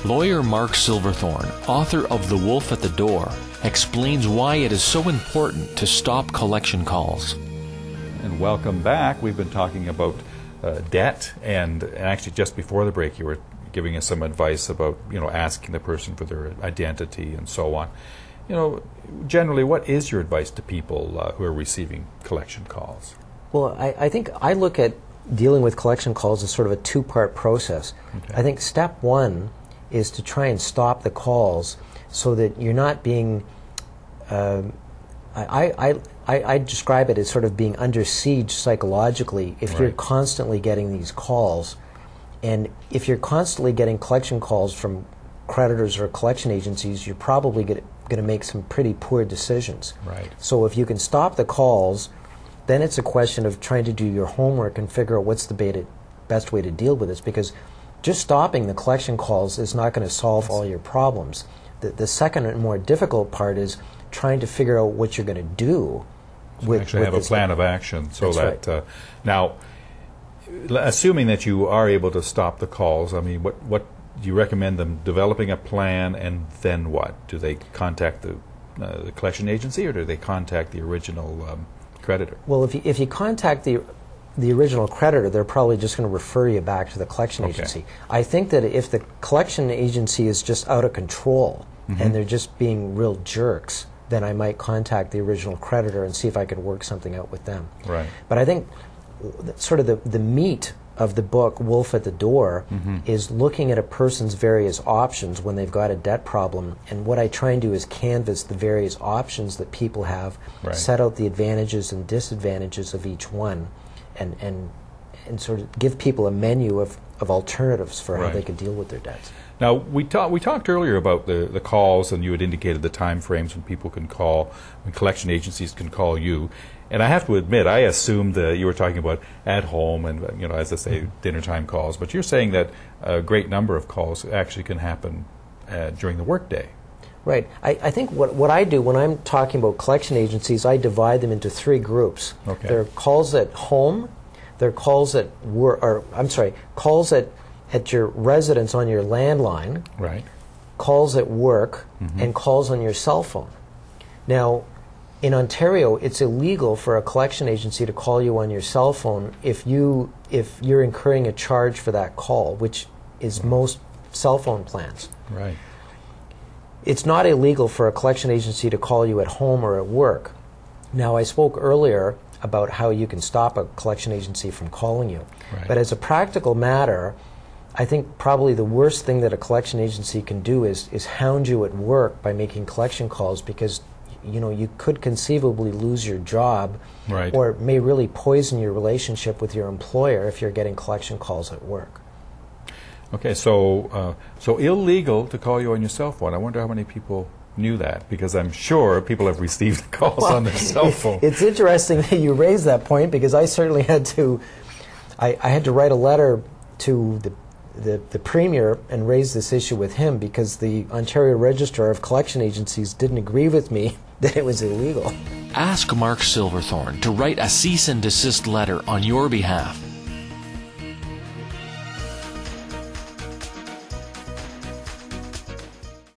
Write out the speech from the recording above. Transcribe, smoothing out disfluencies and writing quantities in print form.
Lawyer Mark Silverthorne, author of The Wolf at the Door, explains why it is so important to stop collection calls. And welcome back. We've been talking about debt, and actually just before the break you were giving us some advice about, asking the person for their identity and so on. Generally, what is your advice to people who are receiving collection calls? Well, I think I look at dealing with collection calls as sort of a two-part process. Okay. I think step one is to try and stop the calls so that you're not being, I describe it as sort of being under siege psychologically if you're constantly getting these calls. And if you're constantly getting collection calls from creditors or collection agencies, you're probably going to make some pretty poor decisions. Right. So if you can stop the calls, then it's a question of trying to do your homework and figure out what's the best way to deal with this, because just stopping the collection calls is not going to solve all your problems. The second and more difficult part is trying to figure out what you're going to do. So you actually have a plan of action. So That's right. Now, assuming that you are able to stop the calls, I mean, what do you recommend them developing a plan, and then what? Do they contact the collection agency, or do they contact the original creditor? Well, if you contact the original creditor, they're probably just going to refer you back to the collection agency. I think that if the collection agency is just out of control and they're just being real jerks, then I might contact the original creditor and see if I can work something out with them. Right. But I think sort of the meat of the book, Wolf at the Door, is looking at a person's various options when they've got a debt problem. And what I try and do is canvass the various options that people have, set out the advantages and disadvantages of each one, and sort of give people a menu of alternatives for how they could deal with their debts. Now, we talked earlier about the calls, and you had indicated the time frames when people can call, when collection agencies can call you. And I have to admit, I assumed you were talking about at home and, as I say, dinner time calls. But you're saying that a great number of calls actually can happen during the workday. Right. I think what I do when I'm talking about collection agencies, I divide them into three groups. Okay. There are calls at home, there are calls at work, calls at your residence on your landline, calls at work, and calls on your cell phone. Now, in Ontario, it's illegal for a collection agency to call you on your cell phone if you're incurring a charge for that call, which is most cell phone plans. Right. It's not illegal for a collection agency to call you at home or at work. Now, I spoke earlier about how you can stop a collection agency from calling you. But as a practical matter, I think probably the worst thing that a collection agency can do is hound you at work by making collection calls, because you could conceivably lose your job, or it may really poison your relationship with your employer if you're getting collection calls at work. Okay, so illegal to call you on your cell phone. I wonder how many people knew that, because I'm sure people have received calls on their cell phone. It's interesting that you raise that point, because I certainly had to write a letter to the Premier and raise this issue with him, because the Ontario Registrar of Collection Agencies didn't agree with me that it was illegal. Ask Mark Silverthorne to write a cease and desist letter on your behalf